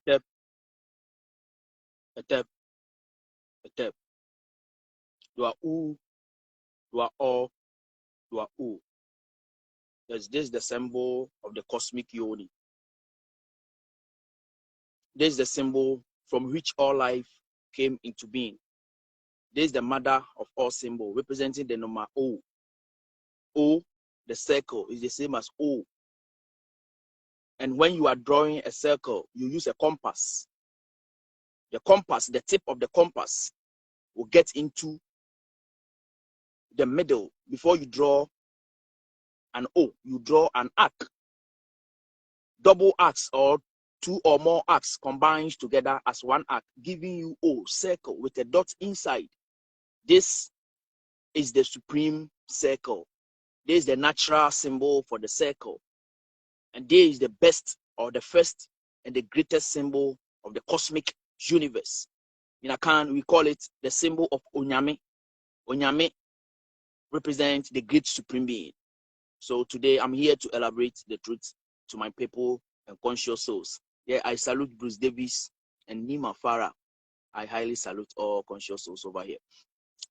Etep, etep, etep. You are U, you are O, you are U. Yes, this is the symbol of the cosmic yoni. This is the symbol from which all life came into being. This is the mother of all symbol, representing the number O. O, the circle, is the same as O. And when you are drawing a circle, you use a compass. The compass, the tip of the compass, will get into the middle. Before you draw an O, you draw an arc. Double arcs or two or more arcs combined together as one arc, giving you O, circle, with a dot inside. This is the supreme circle. This is the natural symbol for the circle. And this is the best or the first and the greatest symbol of the cosmic universe. In Akan, we call it the symbol of Onyame. Onyame represents the great supreme being. So today I'm here to elaborate the truth to my people and conscious souls. Yeah, I salute Bruce Davis and Nima Farah. I highly salute all conscious souls over here.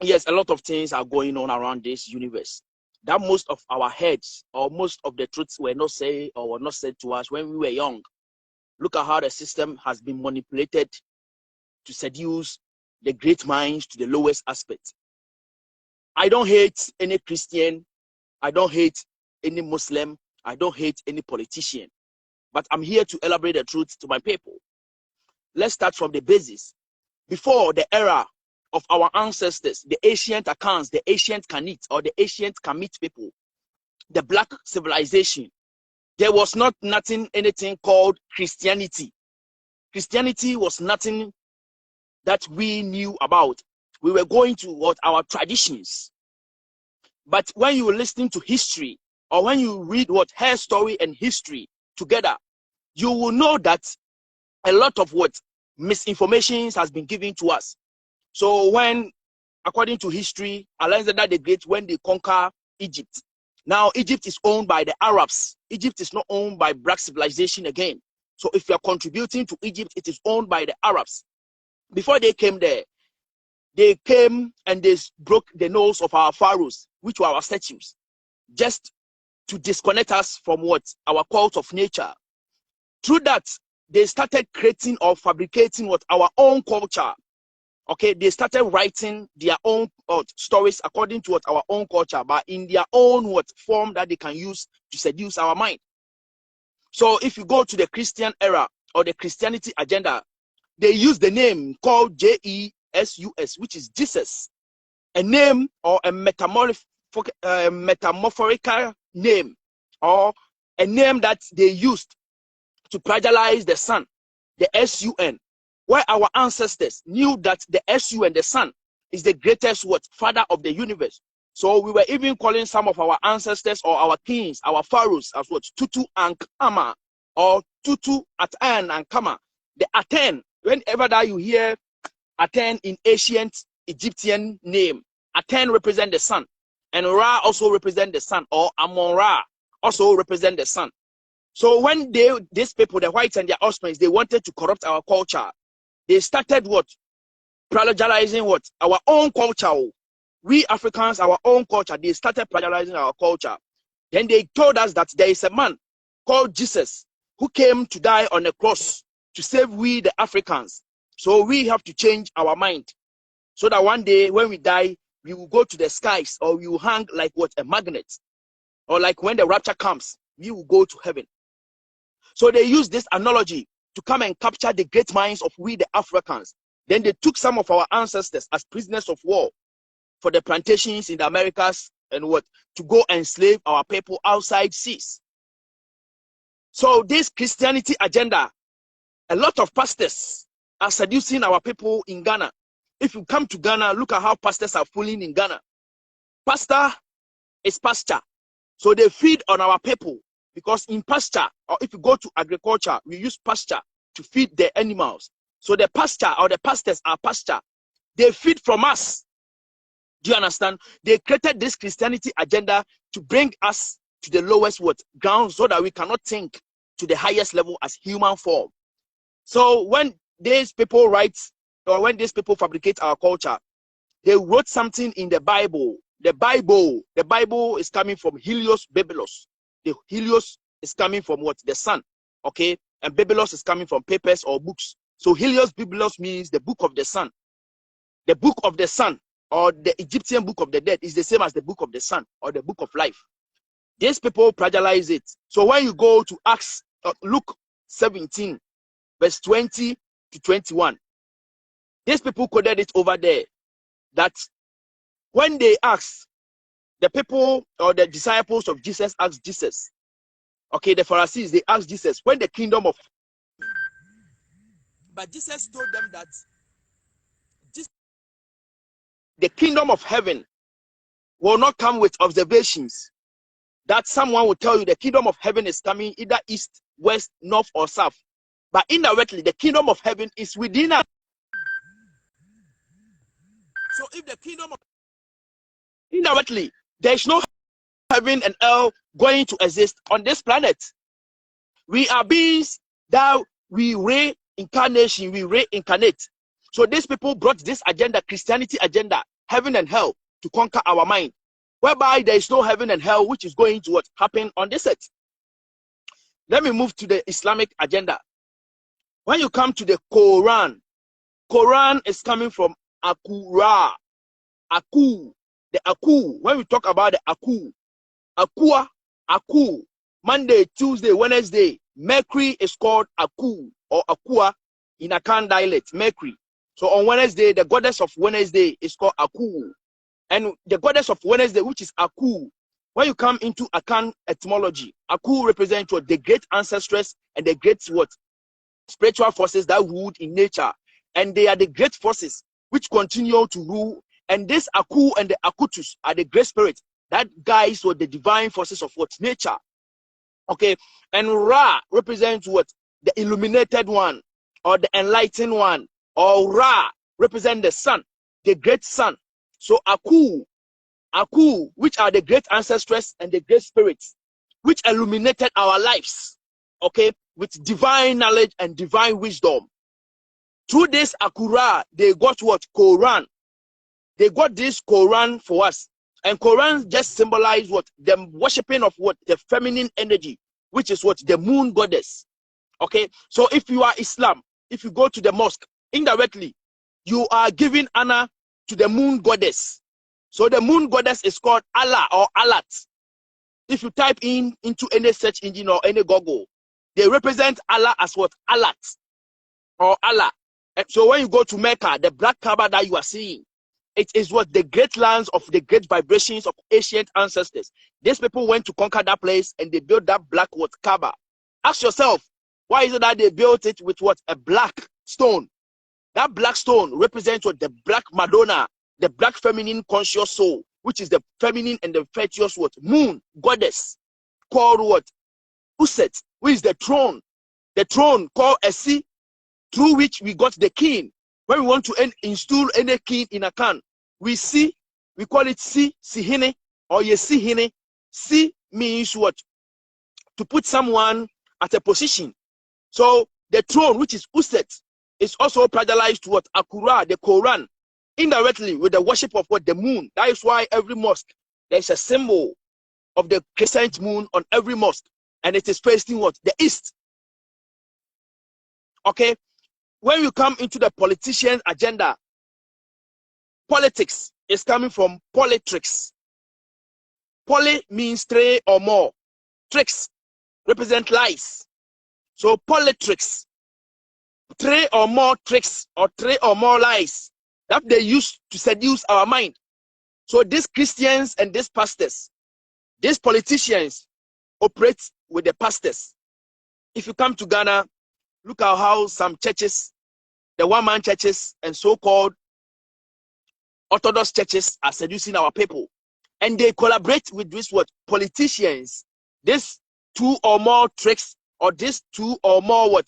Yes, a lot of things are going on around this universe that most of our heads or most of the truths were not said or were not said to us when we were young. Look at how the system has been manipulated to seduce the great minds to the lowest aspect. I don't hate any Christian. I don't hate any Muslim. I don't hate any politician. But I'm here to elaborate the truth to my people. Let's start from the basis. Before the era of our ancestors, the ancient Akans, the ancient Kanit, or the ancient Kamit people, the black civilization, there was anything called Christianity. Christianity was nothing that we knew about. We were going to our traditions. But when you listen to history, or when you read her story and history together, you will know that a lot of misinformation has been given to us. So when, according to history, Alexander the Great, when they conquer Egypt, now Egypt is owned by the Arabs. Egypt is not owned by black civilization again. So if you are contributing to Egypt, it is owned by the Arabs. Before they came there, they came and they broke the nose of our pharaohs, which were our statues, just to disconnect us from our cult of nature. Through that, they started creating or fabricating our own culture. Okay, they started writing their own stories according to our own culture, but in their own form that they can use to seduce our mind. So if you go to the Christian era or the Christianity agenda, they use the name called Jesus, which is Jesus, a name or a metamorphorical name, or a name that they used to plagiarize the sun, the sun, where our ancestors knew that the sun, the sun, is the greatest father of the universe. So we were even calling some of our ancestors or our kings, our pharaohs, as Tutu and Kama, or Tutu, Aten and Kama. The Aten, whenever that you hear Aten in ancient Egyptian name, Aten represent the sun, and Ra also represent the sun, or Amon-Ra also represent the sun. So when these people, the whites and their offspring, they wanted to corrupt our culture, they started plagiarizing our own culture. We Africans, our own culture, they started plagiarizing our culture. Then they told us that there is a man called Jesus who came to die on the cross to save we the Africans. So we have to change our mind, so that one day when we die, we will go to the skies, or we will hang like a magnet, or like when the rapture comes, we will go to heaven. So they use this analogy to come and capture the great minds of we the Africans. Then they took some of our ancestors as prisoners of war for the plantations in the Americas and to go and enslave our people outside seas. So this Christianity agenda, a lot of pastors are seducing our people in Ghana. If you come to Ghana, look at how pastors are fooling in Ghana. Pastor is pasture. So they feed on our people, because in pasture, or if you go to agriculture, we use pasture to feed the animals. So the pasture or the pastors are pasture. They feed from us. Do you understand? They created this Christianity agenda to bring us to the lowest ground, so that we cannot think to the highest level as human form. So when these people write, or when these people fabricate our culture, they wrote something in the Bible. The Bible is coming from Helios Biblos. The Helios is coming from what? The sun. Okay? And Biblos is coming from papers or books. So Helios Biblos means the book of the sun. The book of the sun, or the Egyptian book of the dead, is the same as the book of the sun, or the book of life. These people plagiarize it. So when you go to Acts, Luke 17, verse 20 to 21, these people coded it over there, that when they asked, the people or the disciples of Jesus asked Jesus, okay, the Pharisees, they asked Jesus, when the kingdom of, but Jesus told them that the kingdom of heaven will not come with observations, that someone will tell you the kingdom of heaven is coming either east, west, north, or south. But indirectly, the kingdom of heaven is within us. So if the kingdom of, indirectly, there is no heaven and hell going to exist on this planet. We are beings that we reincarnate. So these people brought this agenda, Christianity agenda, heaven and hell, to conquer our mind, whereby there is no heaven and hell, which is going to what happen on this earth. Let me move to the Islamic agenda. When you come to the Quran, Quran is coming from Akura, Aku, the Aku. When we talk about the Aku, Akua, Aku, Monday, Tuesday, Wednesday, Mercury is called Aku or Akua in Akan dialect, Mercury. So on Wednesday, the goddess of Wednesday is called Aku. And the goddess of Wednesday, which is Aku, when you come into Akan etymology, Aku represents what? The great ancestress and the great what? Spiritual forces that ruled in nature. And they are the great forces which continue to rule. And this Aku and the Akutus are the great spirits that guides what? The divine forces of what? Nature. Okay. And Ra represents what? The illuminated one, or the enlightened one, or Ra represents the sun, the great sun. So Aku, which are the great ancestors and the great spirits, which illuminated our lives, okay, with divine knowledge and divine wisdom. Through this Akura, they got what? Quran. They got this Quran for us. And Quran just symbolizes what? The worshipping of what? The feminine energy, which is what? The moon goddess. Okay, so if you are Islam, if you go to the mosque, indirectly, you are giving honor to the moon goddess. So the moon goddess is called Allah or Alat. If you type into any search engine or any Google, they represent Allah as what? Alat or Allah. And so when you go to Mecca, the black Kaaba that you are seeing, it is what? The great lands of the great vibrations of ancient ancestors. These people went to conquer that place and they built that black what? Kaaba. Ask yourself, why is it that they built it with what? A black stone. That black stone represents what? The black Madonna, the black feminine conscious soul, which is the feminine and the virtuous what? Moon goddess, called what? Uset, which is the throne. The throne called Esi, through which we got the king. When we want to install any king in Akan, we call it Sihine or Yesihine. Si means what? To put someone at a position. So the throne, which is Uset, is also plagiarized to what? Akura, the Quran, indirectly with the worship of what? The moon. That is why every mosque, there is a symbol of the crescent moon on every mosque, and it is facing what? The east. Okay, when you come into the politician agenda, politics is coming from politrix. Poly means three or more. Tricks represent lies. So politrix, three or more tricks or three or more lies that they use to seduce our mind. So these Christians and these pastors, these politicians operate with the pastors. If you come to Ghana, look at how some churches, the one-man churches and so-called Orthodox churches are seducing our people. And they collaborate with these what? Politicians. These two or more tricks or these two or more what?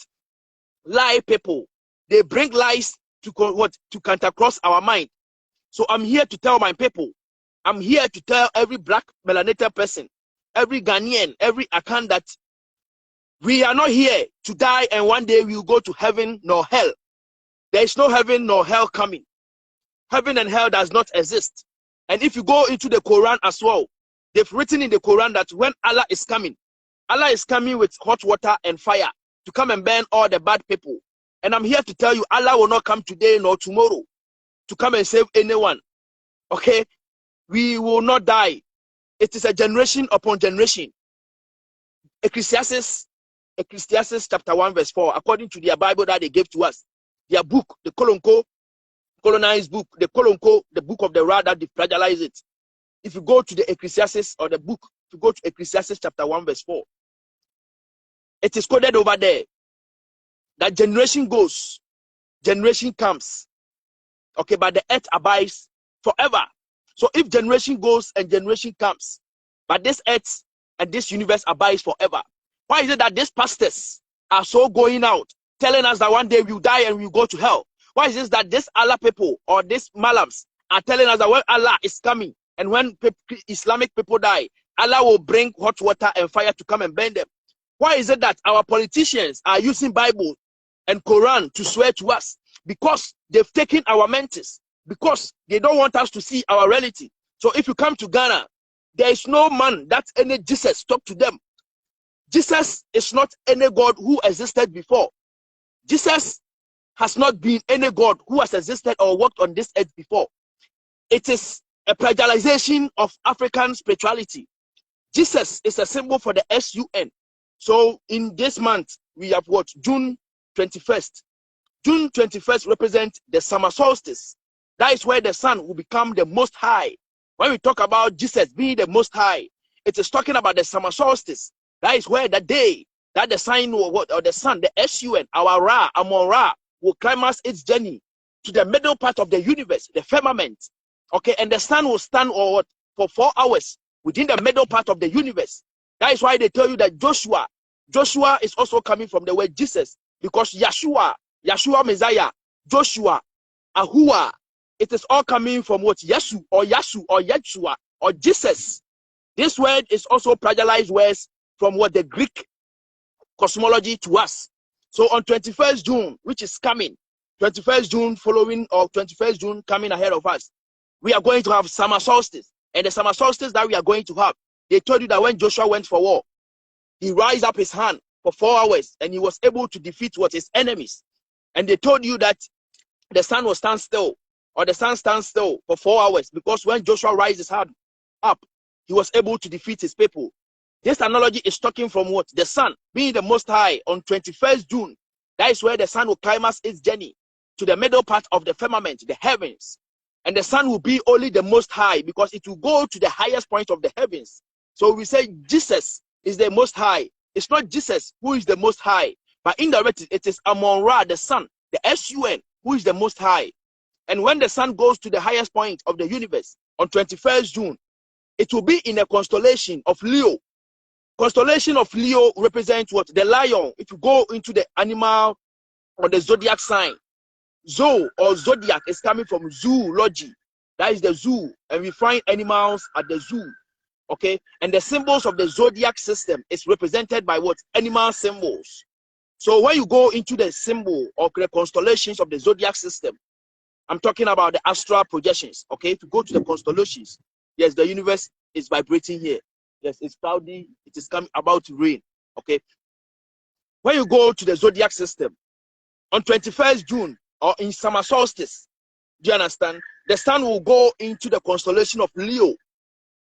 Lie people. They bring lies to what? To counter across our mind. So I'm here to tell my people, I'm here to tell every black melanated person, every Ghanaian, every Akan that We are not here to die and one day we will go to heaven nor hell. There is no heaven nor hell coming. Heaven and hell does not exist. And if you go into the Quran as well, they've written in the Quran that when Allah is coming with hot water and fire to come and burn all the bad people. And I'm here to tell you, Allah will not come today nor tomorrow to come and save anyone. Okay? We will not die. It is a generation upon generation. Ecclesiastes chapter 1 verse 4, according to their Bible that they gave to us, their book, the colonized book, the book of the rod that they plagiarize it. If you go to the Ecclesiastes or the book, if you go to Ecclesiastes chapter 1 verse 4, it is coded over there that generation goes, generation comes. Okay, but the earth abides forever. So if generation goes and generation comes, but this earth and this universe abides forever, why is it that these pastors are so going out telling us that one day we'll die and we'll go to hell? Why is it that this Allah people or these Malams are telling us that when Allah is coming and when Islamic people die, Allah will bring hot water and fire to come and burn them? Why is it that our politicians are using Bible and Quran to swear to us? Because they've taken our mentors, because they don't want us to see our reality. So if you come to Ghana, there is no man that any Jesus talk to them. Jesus is not any God who existed before. Jesus has not been any God who has existed or worked on this earth before. It is a plagiarization of African spirituality. Jesus is a symbol for the SUN. So in this month, we have what? June 21st. June 21st represents the summer solstice. That is where the sun will become the most high. When we talk about Jesus being the most high, it is talking about the summer solstice. That is where the day that the sun or the sun, the SUN, our Ra, Amon Ra, will climax its journey to the middle part of the universe, the firmament. Okay, and the sun will stand for 4 hours within the middle part of the universe. That is why they tell you that Joshua is also coming from the word Jesus, because Yeshua, Messiah, Joshua, Ahua, it is all coming from what? Yesu or Yeshua or Jesus. This word is also plagiarized words from what the Greek cosmology to us. So on 21st June, which is coming, 21st June following, or 21st June coming ahead of us, we are going to have summer solstice. And the summer solstice that we are going to have, they told you that when Joshua went for war, he raised up his hand for 4 hours and he was able to defeat what? His enemies. And they told you that the sun will stand still, or the sun stands still for 4 hours, because when Joshua raised his hand up, he was able to defeat his people. This analogy is talking from what? The sun being the most high on 21st June. That is where the sun will climax its journey to the middle part of the firmament, the heavens. And the sun will be only the most high because it will go to the highest point of the heavens. So we say Jesus is the most high. It's not Jesus who is the most high, but indirectly it is Amon Ra, the sun, the SUN, who is the most high. And when the sun goes to the highest point of the universe on 21st June, it will be in a constellation of Leo. Constellation of Leo represents what? The lion. If you go into the animal or the zodiac sign, Zoo or zodiac is coming from zoology. That is the zoo, and we find animals at the zoo. Okay, and the symbols of the zodiac system is represented by what? Animal symbols. So when you go into the symbol or the constellations of the zodiac system, I'm talking about the astral projections. Okay, if you go to the constellations, yes, the universe is vibrating here. Yes, it's cloudy. It is coming about to rain. Okay, when you go to the zodiac system on 21st June or in summer solstice, do you understand? The sun will go into the constellation of Leo,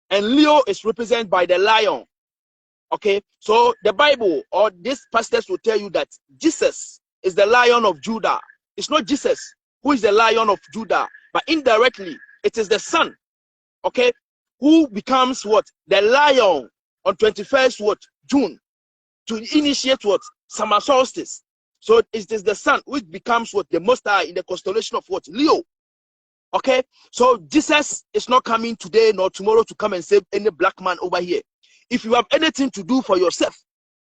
and Leo is represented by the lion. Okay, so the Bible or these pastors will tell you that Jesus is the Lion of Judah. It's not Jesus who is the Lion of Judah, but indirectly it is the sun, okay, who becomes what? The lion on 21st what? June, to initiate what? Summer solstice. So it is the sun which becomes what? The most high in the constellation of what? Leo. Okay, so Jesus is not coming today nor tomorrow to come and save any black man over here. If you have anything to do for yourself,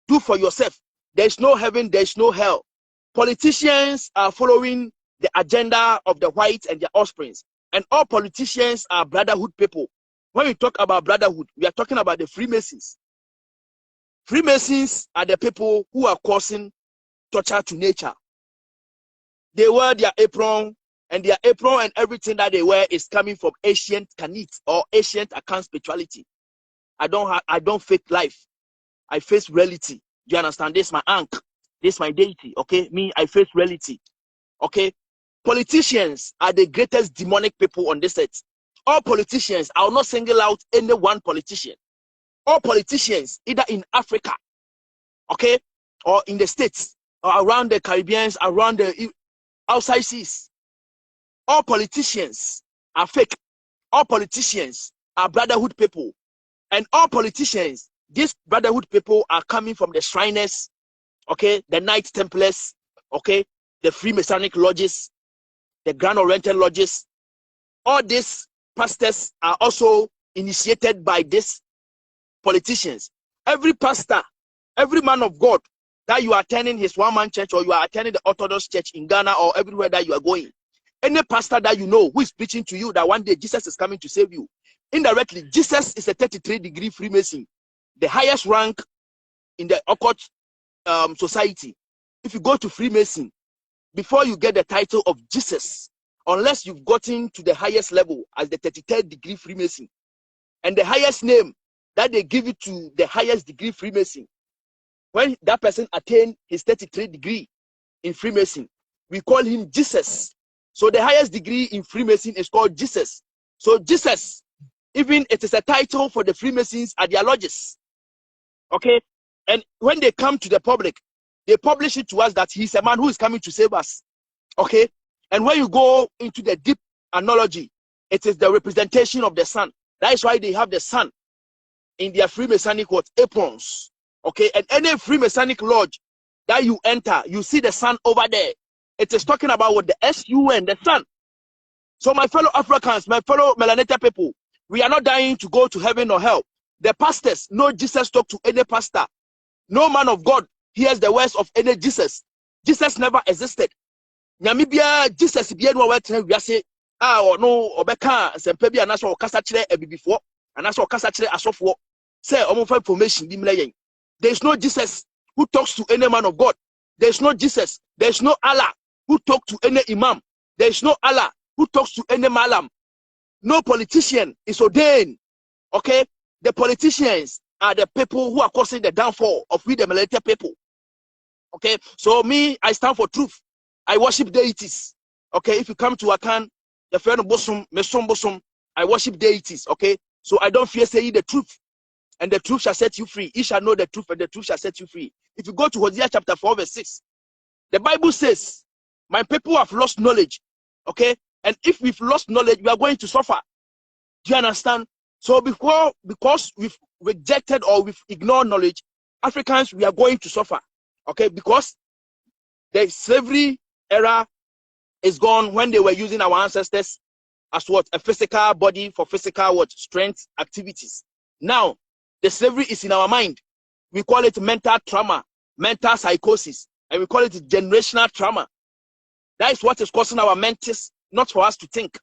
do for yourself. There is no heaven, there is no hell. Politicians are following the agenda of the whites and their offsprings, and all politicians are brotherhood people. When we talk about brotherhood, we are talking about the Freemasons. Freemasons are the people who are causing torture to nature. They wear their apron, and their apron and everything that they wear is coming from ancient Canit or ancient account spirituality. I don't fake life. I face reality. Do you understand? This is my ankh. This is my deity. Okay, me, I face reality. Okay, politicians are the greatest demonic people on this earth. All politicians, I will not single out any one politician. All politicians, either in Africa, okay, or in the States, or around the Caribbeans, around the outside seas, all politicians are fake. All politicians are brotherhood people. And all politicians, these brotherhood people are coming from the Shriners, okay, the Knight Templars, okay, the Freemasonic lodges, the Grand Oriental lodges. All these pastors are also initiated by these politicians. Every pastor, every man of God that you are attending his one-man church, or you are attending the Orthodox church in Ghana or everywhere that you are going, any pastor that you know who is preaching to you that one day Jesus is coming to save you, indirectly, Jesus is a 33-degree Freemason, the highest rank in the occult society. If you go to Freemason, before you get the title of Jesus, unless you've gotten to the highest level as the 33rd-degree Freemason, and the highest name that they give it to the highest degree Freemason, when that person attained his 33rd degree in Freemason, we call him Jesus. So the highest degree in Freemason is called Jesus. So Jesus, even it is a title for the Freemasons at their lodges. Okay? And when they come to the public, they publish it to us that he's a man who is coming to save us. Okay? And when you go into the deep analogy, it is the representation of the sun. That is why they have the sun in their Freemasonic aprons. Okay? And any Freemasonic lodge that you enter, you see the sun over there. It is talking about what the SUN, the sun. So my fellow Africans, my fellow melanated people, we are not dying to go to heaven or hell. The pastors, no Jesus talk to any pastor. No man of God hears the words of any Jesus. Jesus never existed. Namibia Jesus bia no wetre wiase no obeka sempa bia na so okasa kire ebibifo ana so okasa kire asofo say omofa information bi mle yen. There is no Jesus who talks to any man of God. There is no Jesus. There is no Allah who talks to any imam. There is no Allah who talks to any malam. No politician is ordained. Okay? The politicians are the people who are causing the downfall of we the melanated people. Okay? So me, I stand for truth. I worship deities. Okay? If you come to Akan, the friend of Bosom, Mesom Bosom, I worship deities. Okay? So I don't fear saying the truth. And the truth shall set you free. You shall know the truth, and the truth shall set you free. If you go to Hosea chapter 4, verse 6, the Bible says, my people have lost knowledge. Okay? And if we've lost knowledge, we are going to suffer. Do you understand? So because we've rejected or we've ignored knowledge, Africans, we are going to suffer. Okay? Because the slavery era is gone when they were using our ancestors as what? A physical body for physical what? Strength activities. Now, the slavery is in our mind. We call it mental trauma, mental psychosis, and we call it generational trauma. That is what is causing our mentis not for us to think.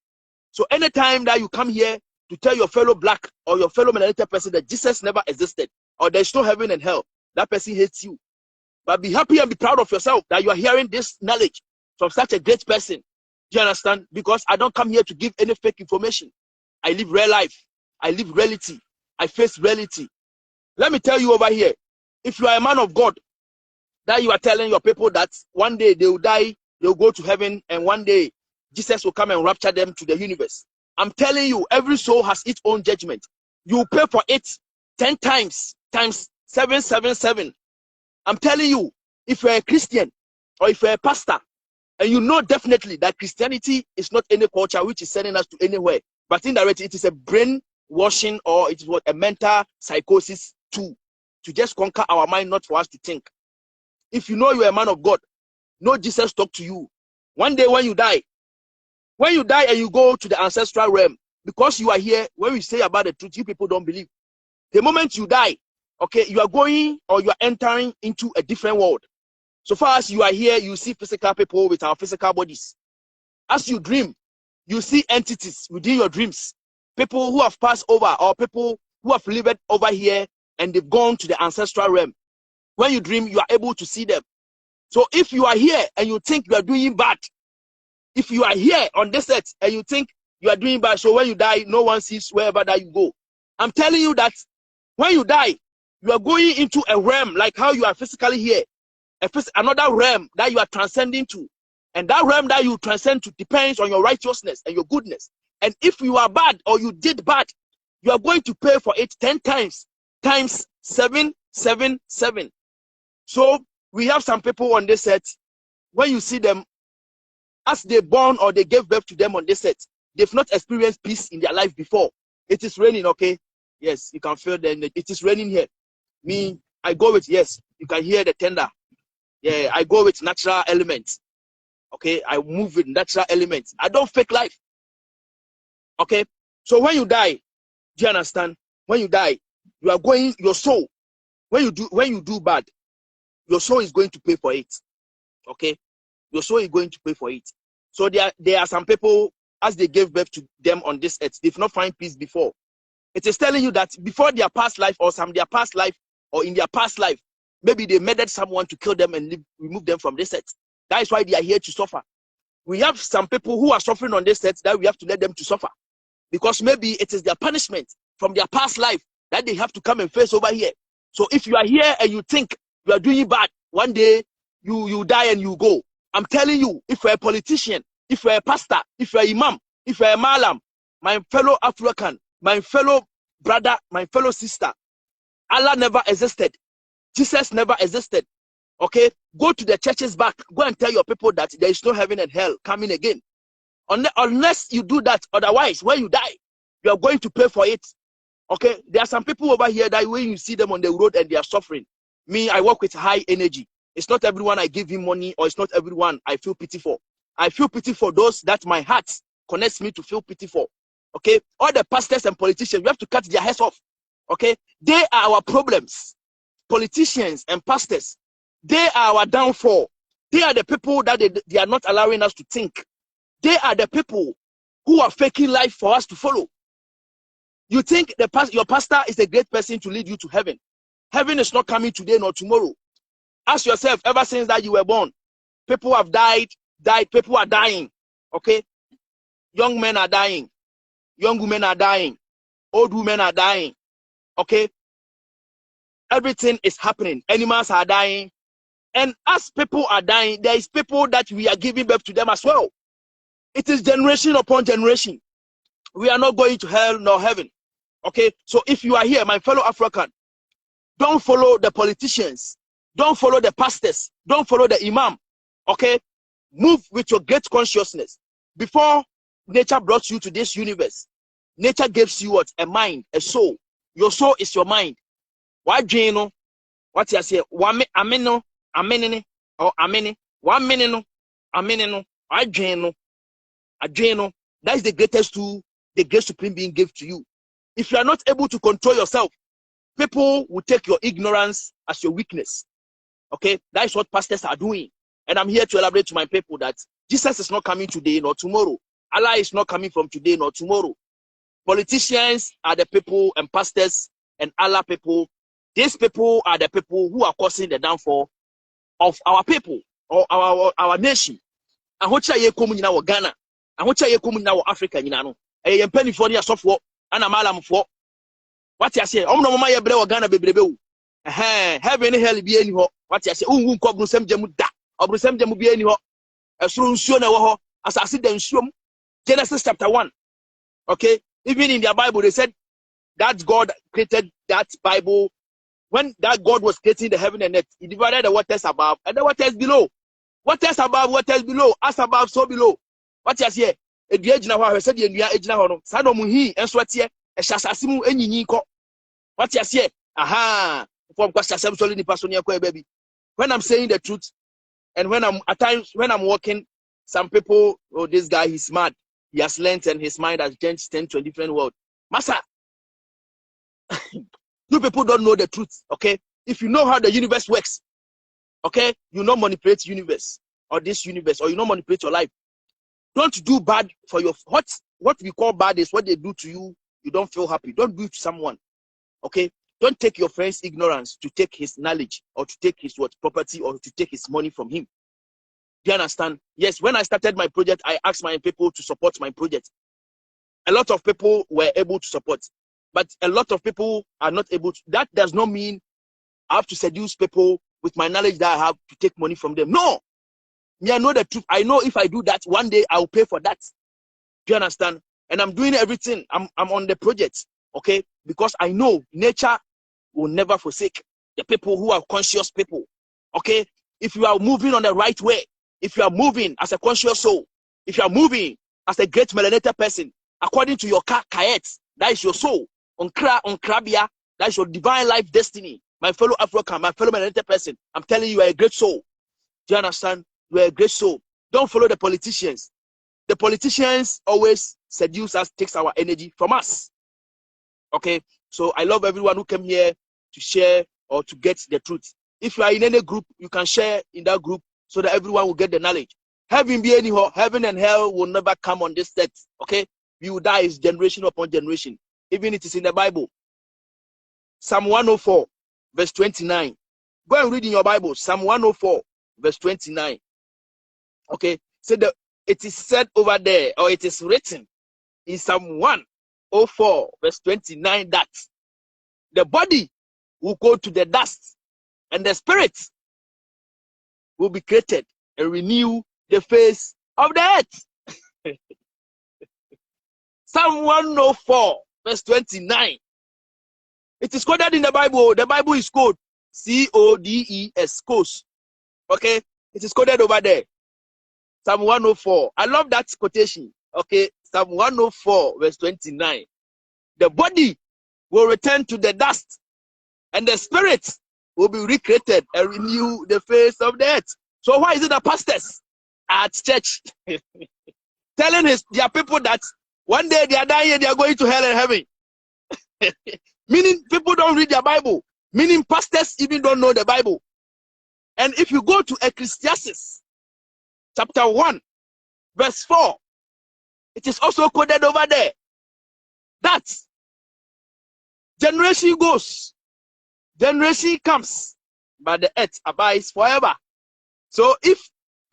So anytime that you come here to tell your fellow black or your fellow melanated person that Jesus never existed or there's no heaven and hell, that person hates you. But be happy and be proud of yourself that you are hearing this knowledge from such a great person. Do you understand? Because I don't come here to give any fake information. I live real life. I live reality. I face reality. Let me tell you over here, if you are a man of God, that you are telling your people that one day they will die, they will go to heaven, and one day Jesus will come and rapture them to the universe. I'm telling you, every soul has its own judgment. You pay for it 10 times 777. I'm telling you, if you're a Christian or if you're a pastor, and you know definitely that Christianity is not any culture which is sending us to anywhere, but indirectly it is a brainwashing or it is what a mental psychosis to just conquer our mind, not for us to think. If you know you're a man of God, know Jesus talk to you. One day when you die and you go to the ancestral realm, because you are here, when we say about the truth, you people don't believe. The moment you die, okay, you are going or you are entering into a different world. So far as you are here, you see physical people with our physical bodies. As you dream, you see entities within your dreams. People who have passed over or people who have lived over here and they've gone to the ancestral realm. When you dream, you are able to see them. So if you are here and you think you are doing bad, if you are here on this earth and you think you are doing bad, so when you die, no one sees wherever that you go. I'm telling you that when you die, you are going into a realm like how you are physically here, another realm that you are transcending to. And that realm that you transcend to depends on your righteousness and your goodness. And if you are bad or you did bad, you are going to pay for it 10 times, times 777. So we have some people on this set, when you see them, as they born or they gave birth to them on this set, they've not experienced peace in their life before. It is raining, okay? Yes, you can feel that it is raining here. Me, I go with, yes, you can hear the tender. Yeah, I go with natural elements. Okay, I move with natural elements. I don't fake life. Okay, so when you die, do you understand? When you die, you are going, your soul, when you do bad, your soul is going to pay for it. Okay, your soul is going to pay for it. So there are some people, as they gave birth to them on this earth, they've not found peace before. It is telling you that before their past life or their past life or in their past life, maybe they murdered someone to kill them and remove them from this earth. That is why they are here to suffer. We have some people who are suffering on this earth that we have to let them to suffer, because maybe it is their punishment from their past life that they have to come and face over here. So if you are here and you think you are doing bad, one day you die and you go. I'm telling you, if you're a politician, if you're a pastor, if you're an imam, if you're a malam, my fellow African, my fellow brother, my fellow sister, Allah never existed. Jesus never existed. Okay? Go to the churches back. Go and tell your people that there is no heaven and hell coming again. Unless you do that, otherwise, when you die, you are going to pay for it. Okay? There are some people over here that when you see them on the road and they are suffering, me, I work with high energy. It's not everyone I give him money, or it's not everyone I feel pity for. I feel pity for those that my heart connects me to feel pity for. Okay? All the pastors and politicians, we have to cut their heads off. Okay? They are our problems. Politicians and pastors, they are our downfall. They are the people that they are not allowing us to think. They are the people who are faking life for us to follow. You think your pastor is a great person to lead you to heaven. Heaven is not coming today nor tomorrow. Ask yourself, ever since that you were born, people have died, people are dying. Okay? Young men are dying. Young women are dying. Old women are dying. Okay? Everything is happening. Animals are dying. And as people are dying, there is people that we are giving birth to them as well. It is generation upon generation. We are not going to hell nor heaven. Okay? So if you are here, my fellow African, don't follow the politicians. Don't follow the pastors. Don't follow the imam. Okay? Move with your great consciousness. Before nature brought you to this universe, nature gives you what? A mind, a soul. Your soul is your mind. Why do you know? What you say? Ameno, amenene, or amene, 1 minute no, amene I adweno. That is the greatest tool the great supreme being gave to you. If you are not able to control yourself, people will take your ignorance as your weakness. Okay, that is what pastors are doing. And I'm here to elaborate to my people that Jesus is not coming today nor tomorrow. Allah is not coming from today nor tomorrow. Politicians are the people, and pastors and Allah people. These people are the people who are causing the downfall of our people or our nation. And what ye come in our Ghana, and what ye come in our Africa, you know, a penny for your software and a malam for what you say. No my brother Ghana baby. Heaven hell be any ho. What you say? Brusem Jamuda, or Brusem Jamu be any ho. A soon soon as I see them swim. Genesis chapter 1. Okay, even in their Bible, they said that God created that Bible. When that God was creating the heaven and earth, he divided the waters above and the waters below. Waters above, waters below, as above, so below. What you say? The age now, I said, the age now, Sanomuhi, and Swatia, a Shasasimu, and Yinko. What you say? Aha, from Kwasasam Solini Passonia, baby. When I'm saying the truth, and when I'm at times when I'm walking, some people, oh, this guy, he's mad. He has learned and his mind has changed to a different world. Massa, you people don't know the truth, okay? If you know how the universe works, okay, you not manipulate universe or this universe, or you not manipulate your life. Don't do bad for your what we call bad is what they do to you. You don't feel happy. Don't do it to someone, okay? Don't take your friend's ignorance to take his knowledge or to take his property or to take his money from him. Do you understand? Yes, when I started my project, I asked my people to support my project. A lot of people were able to support, but a lot of people are not able to. That does not mean I have to seduce people with my knowledge that I have to take money from them. No. Me, I know the truth. I know if I do that, one day I will pay for that. Do you understand? And I'm doing everything. I'm on the project, okay? Because I know nature will never forsake the people who are conscious people, okay? If you are moving on the right way, if you are moving as a conscious soul, if you are moving as a great melanated person, according to your kayet, that is your soul, on krabia, that is your divine life destiny. My fellow African, my fellow melanated person, I'm telling you, you are a great soul. Do you understand? You are a great soul. Don't follow the politicians. The politicians always seduce us, takes our energy from us. Okay? So I love everyone who came here to share or to get the truth. If you are in any group, you can share in that group so that everyone will get the knowledge. Heaven be anyhow, heaven and hell will never come on this set. Okay? We will die is generation upon generation. Even it is in the Bible. Psalm 104, verse 29. Go and read in your Bible. Psalm 104, verse 29. Okay? So it is said over there, or it is written in Psalm 104, verse 29, that the body will go to the dust and the spirit will be created and renew the face of the earth. Psalm 104, verse 29. It is coded in the Bible. The Bible is called C-O-D-E-S, codes. Okay? It is coded over there. Psalm 104. I love that quotation. Okay? Psalm 104, verse 29. The body will return to the dust, and the spirit will be recreated and renew the face of the earth. So why is it the pastors at church telling their people that one day they are dying, they are going to hell and heaven? Meaning people don't read their Bible. Meaning pastors even don't know the Bible. And if you go to Ecclesiastes chapter 1, verse 4, it is also coded over there that generation goes, generation comes, but the earth abides forever. So if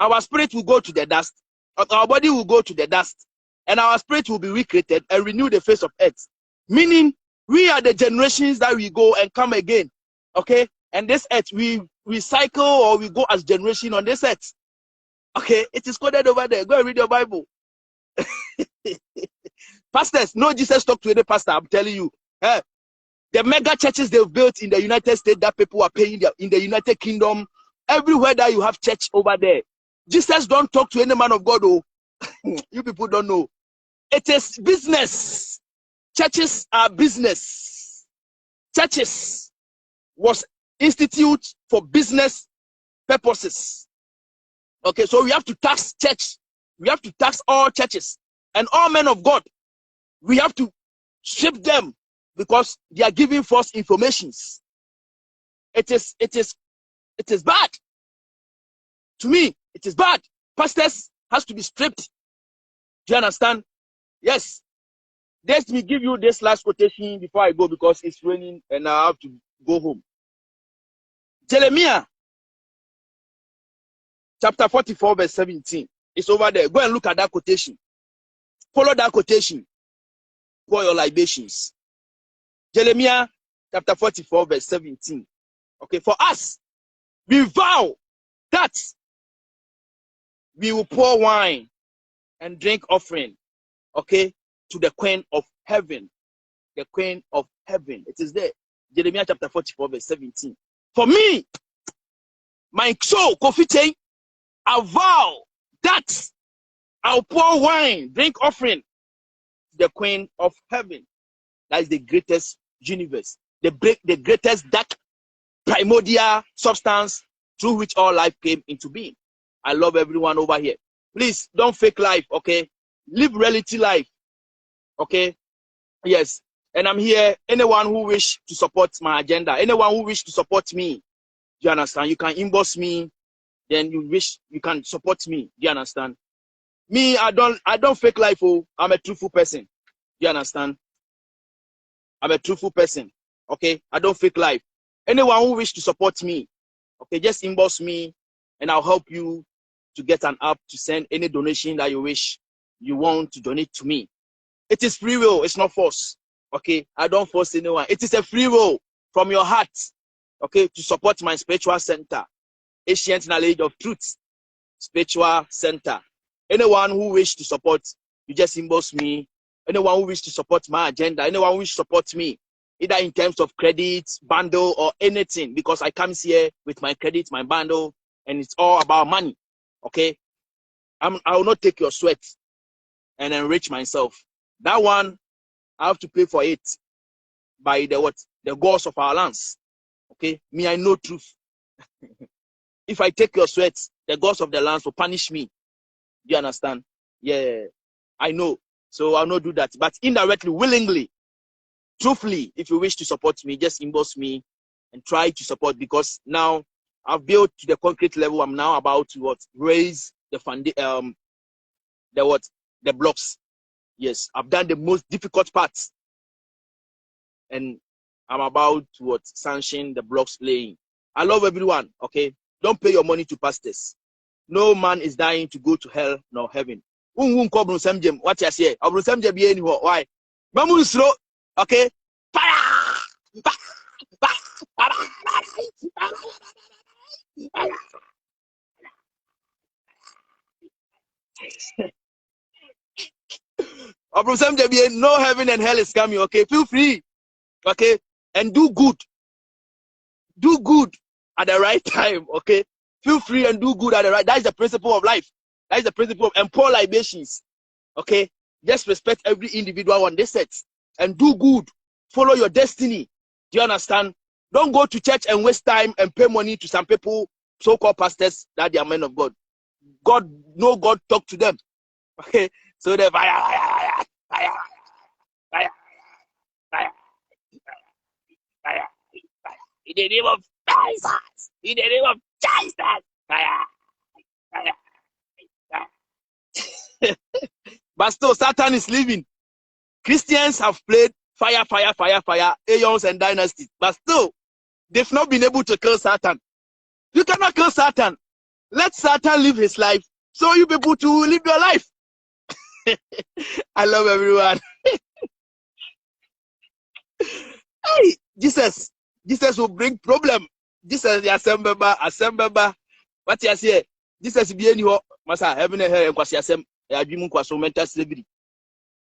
our spirit will go to the dust, our body will go to the dust, and our spirit will be recreated and renew the face of earth. Meaning, we are the generations that we go and come again. Okay? And this earth, we recycle or we go as generation on this earth. Okay? It is coded over there. Go and read your Bible. Pastors, no Jesus talk to any pastor, I'm telling you. The mega churches they've built in the United States that people are paying in the United Kingdom, everywhere that you have church over there. Jesus don't talk to any man of God. Oh, you people don't know. It is business. Churches are business. Churches was instituted for business purposes. Okay, so we have to tax church. We have to tax all churches and all men of God. We have to strip them because they are giving false informations. It is bad. To me, it is bad. Pastors has to be stripped. Do you understand? Yes. Let me give you this last quotation before I go because it's raining and I have to go home. Jeremiah chapter 44 verse 17. It's over there. Go and look at that quotation. Follow that quotation. Pour your libations. Jeremiah chapter 44 verse 17. Okay, for us, we vow that we will pour wine and drink offering, okay, to the Queen of Heaven. The Queen of Heaven. It is there. Jeremiah chapter 44 verse 17. For me, my soul, Kofi Chain, I vow that I'll pour wine, drink offering to the Queen of Heaven. That is the greatest universe. The greatest dark primordial substance through which all life came into being. I love everyone over here. Please don't fake life, okay? Live reality life, okay? Yes. And I'm here. Anyone who wish to support my agenda, anyone who wish to support me, do you understand? You can inbox me. Then you can support me. Do you understand? Me, I don't fake life. Oh, I'm a truthful person. Do you understand? I'm a truthful person. Okay, I don't fake life. Anyone who wish to support me, okay, just inbox me and I'll help you to get an app to send any donation that you wish you want to donate to me. It is free will, it's not force. Okay, I don't force anyone. It is a free will from your heart, okay, to support my spiritual center, Ancient Knowledge of Truth Spiritual Center. Anyone who wish to support, you just inbox me. Anyone who wish to support my agenda, anyone who wish to support me, either in terms of credit, bundle, or anything, because I come here with my credit, my bundle, and it's all about money. Okay, I will not take your sweat and enrich myself. That one, I have to pay for it by the what? The gods of our lands. Okay, me, I know truth. If I take your sweat, the gods of the lands will punish me. Do you understand? Yeah, I know. So I'll not do that. But indirectly, willingly, truthfully, if you wish to support me, just inbox me and try to support, because now I've built to the concrete level. I'm now about to what? Raise the the blocks. Yes, I've done the most difficult parts, and I'm about to what? Sanction the blocks laying. I love everyone. Okay, don't pay your money to pastors. No man is dying to go to hell nor heaven. What you say? Why? Okay. No heaven and hell is coming. Okay, feel free. Okay, and do good. Do good at the right time. Okay, feel free and do good at the right. That is the principle of life. That is the principle of and pour libations. Okay, just respect every individual on this set and do good. Follow your destiny. Do you understand? Don't go to church and waste time and pay money to some people, so-called pastors, that they are men of God. God talk to them. Okay, so the fire, in the name of Jesus, in the name of Jesus, But still, Satan is leaving. Christians have played fire, aeons and dynasties, but still, they've not been able to kill Satan. You cannot kill Satan. Let Satan live his life, so you people to live your life. I love everyone. Hey, Jesus will bring problem. Jesus the assemble. What you say? Jesus be any ho. Masa heaven and hell and kwasi asem. Ya adwimu kwaso mental slavery.